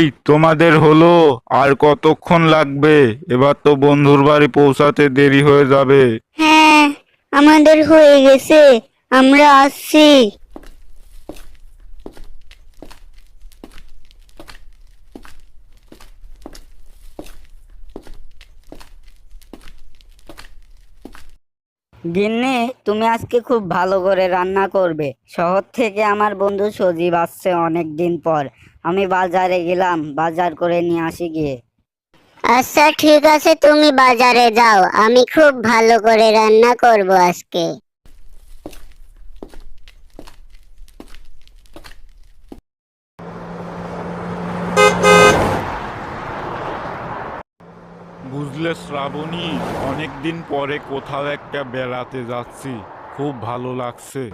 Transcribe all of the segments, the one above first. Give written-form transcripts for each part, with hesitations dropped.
এই তোমাদের হলো? আর কতক্ষণ লাগবে? এবার তো বন্ধুর বাড়ি পৌঁছাতে দেরি হয়ে যাবে। হ্যাঁ, আমাদের হয়ে গেছে, আমরা আসছি। গিন্নি, তুমি আজকে খুব ভালো করে রান্না করবে। শহর থেকে আমার বন্ধু সজীব আসছে অনেক দিন পর। আমি বাজারে গেলাম, বাজার করে নিয়ে আসি গিয়ে। আচ্ছা ঠিক আছে, তুমি বাজারে যাও, আমি খুব ভালো করে রান্না করব আজকে। বুঝলে শ্রাবণী, অনেকদিন পরে কোথাও একটা বেড়াতে যাচ্ছি, খুব ভালো লাগছে।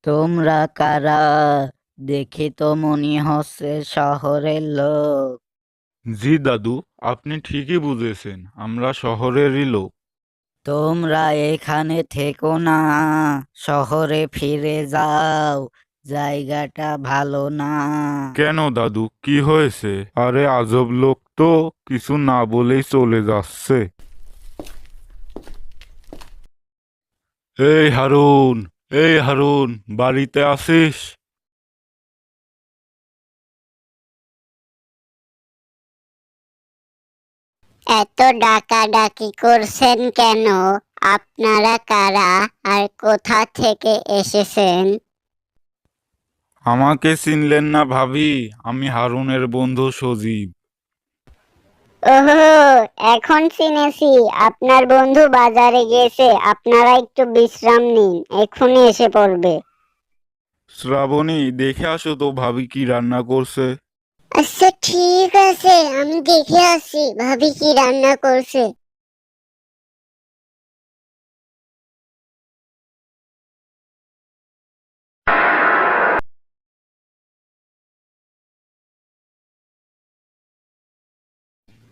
তোমরা কারা? দেখি তো মনে হচ্ছে শহরের লোক। জি দাদু, আপনি ঠিকই বুঝেছেন, আমরা শহরেরই লোক। তোমরা এখানে থেকো না, শহরে ফিরে যাও, জায়গাটা ভালো না। কেন দাদু, কি হয়েছে? আরে আজব লোক তো, কিছু না বলেই চলে যাচ্ছে। এই হারুন, এই হারুন, বাড়িতে আছিস? এত ডাকাডাকি করছেন কেন? আপনারা কারা আর কোথা থেকে এসেছেন? আমাকে চিনলেন না ভাবি? আমি হারুনের বন্ধু সজীব। ওহো, এখন চিনেছি। আপনার বন্ধু বাজারে গেছে, আপনারা একটু বিশ্রাম নিন, এক্ষুনি এসে পড়বে। শ্রাবণী, দেখে আসো তো ভাবি কি রান্না করছে। আচ্ছা ঠিক আছে, আমি দেখে আসি ভাবি কি রান্না করছে।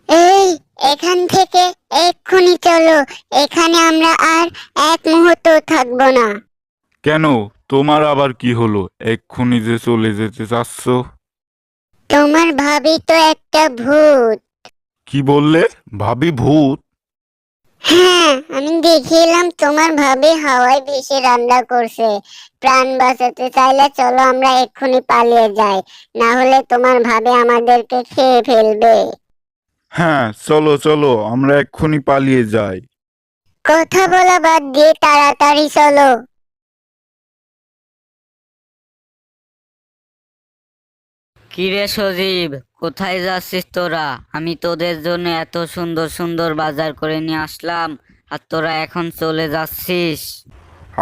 এই, এখান থেকে এক্ষুনি চলো, এখানে আমরা আর এক মুহূর্ত থাকবো না। কেন, তোমার আবার কি হলো? এক্ষুনি যে চলে যেতে চাচ্ছ? তোমার ভাবি তো একটা ভূত। কি বললে? ভাবি ভূত? হ্যাঁ, আমি দেখে এলাম তোমার ভাবি হাওয়ায় ভেসে রান্না করছে। প্রাণ বাঁচাতে চাইলে চলো আমরা এক্ষুনি পালিয়ে যাই, না হলে তোমার ভাবি আমাদেরকে খেয়ে ফেলবে। হ্যাঁ, চলো চলো, আমরা এক্ষুনি পালিয়ে যাই। কথা বলা বাদ দিয়ে তাড়াতাড়ি চলো। কিরে সজীব, কোথায় যাচ্ছিস তোরা? আমি তোদের জন্য এত সুন্দর সুন্দর বাজার করে নিয়ে আসলাম, আর তোরা এখন চলে যাচ্ছিস?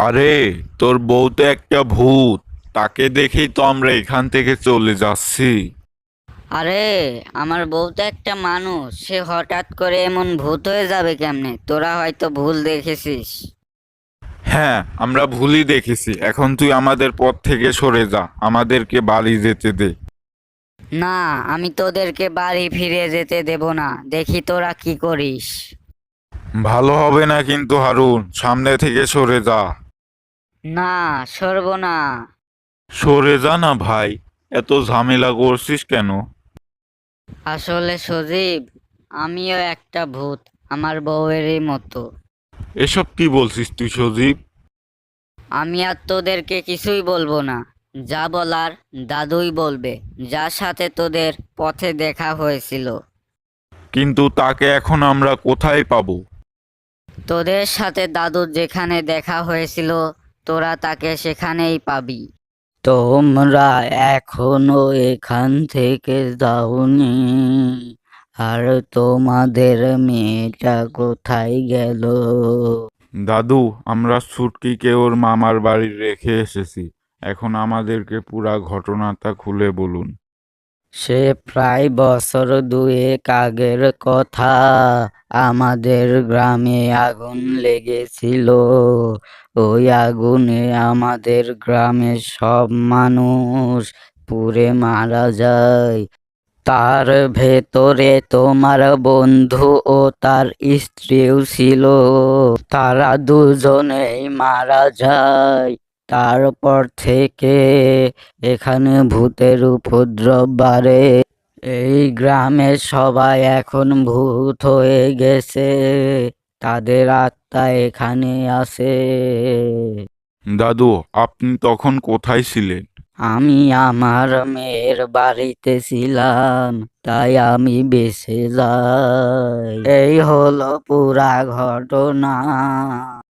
আরে, তোর বউ তো একটা ভূত, তাকে দেখেই তো আমরা এখান থেকে চলে যাচ্ছি। আরে, আমার বউ তো একটা মানুষ, সে হঠাৎ করে এমন ভূত হয়ে যাবে কেমনে? তোরা হয়তো ভুল দেখেছিস। হ্যাঁ, আমরা ভুলই দেখেছি, এখন তুই আমাদের পথ থেকে সরে যা, আমাদেরকে বাড়ি যেতে দে। না, আমি তোদেরকে বাড়ি ফিরে যেতে দেব না, দেখি তোরা কি করিস। ভালো হবে না কিন্তু হারুন, সামনে থেকে সরে যা। না, সরব না। সরে যা না ভাই, এত ঝামেলা করছিস কেন? আসলে সজীব, আমিও একটা ভূত, আমার বউয়েরই মতো। এসব কি বলছিস তুই সজীব? আমি আর তোদেরকে কিছুই বলবো না, যা বলার দাদুই বলবে, যার সাথে তোদের পথে দেখা হয়েছিল। কিন্তু তাকে এখন আমরা কোথায় পাবো? তোদের সাথে দাদুর যেখানে দেখা হয়েছিল, তোরা তাকে সেখানেই পাবি। তোমরা এখনো এখান থেকে যাওনি? আর তোমাদের মেয়েটা কোথায় গেল? দাদু, আমরা ছুটকিকে ওর মামার বাড়ি রেখে এসেছি, এখন আমাদেরকে পুরা ঘটনাটা খুলে বলুন। সে প্রায় বছর দুয়েক আগের কথা। আমাদের গ্রামে আগুন লেগেছিল। ওই আগুনে আমাদের গ্রামের সব মানুষ পুড়ে মারা যায়। তার ভেতরে তোমার বন্ধু ও তার স্ত্রীও ছিল। তারা দুজনেই মারা যায়। তারপর থেকে এখানে ভূতের উপদ্রব বাড়ে। এই গ্রামের সবাই এখন ভূত হয়ে গেছে। তাদের আত্মা এখানে আছে। দাদু, আপনি তখন কোথায় ছিলেন? আমি আমার মেয়ের বাড়িতে ছিলাম, তাই আমি বেঁচে যাই। এই হলো পুরা ঘটনা।